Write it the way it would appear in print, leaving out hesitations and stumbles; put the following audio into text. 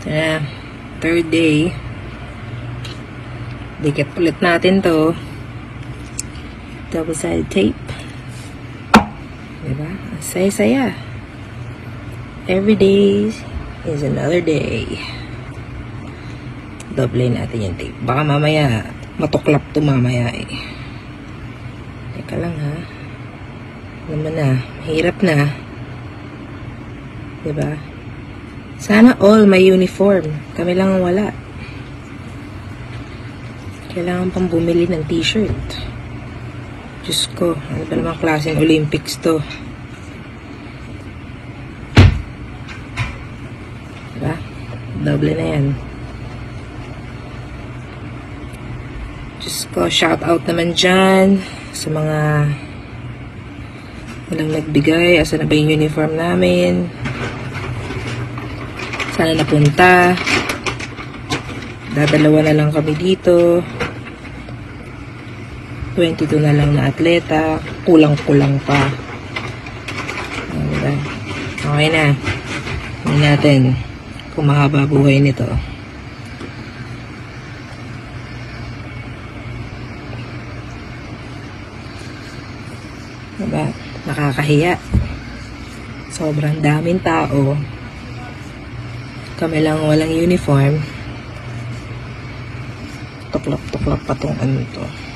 na, third day. Dikit ulit natin to. Double-sided tape. Diba? Saya-saya. Every day is another day. Doble natin yung tape. Baka mamaya, matuklap to mamaya eh. Teka lang ha. Naman na. Hirap na. Diba? Sana all may uniform. Kami lang ang wala. Kailangan pang bumili ng t-shirt. Diyos ko, ano ba namang klaseng Olympics to? Diba? Doble na yan. Diyos ko, shout out naman dyan sa mga walang nagbigay. Asa na ba yung uniform namin? Sana napunta. Dadalawa na lang kami dito. 22 na lang na atleta. Kulang-kulang pa. Okay na. Hindi natin kung mahaba buhay nito. Diba? Nakakahiya. Sobrang daming tao. Kami lang walang uniform. Tuklap-tuklap pa tong ano to.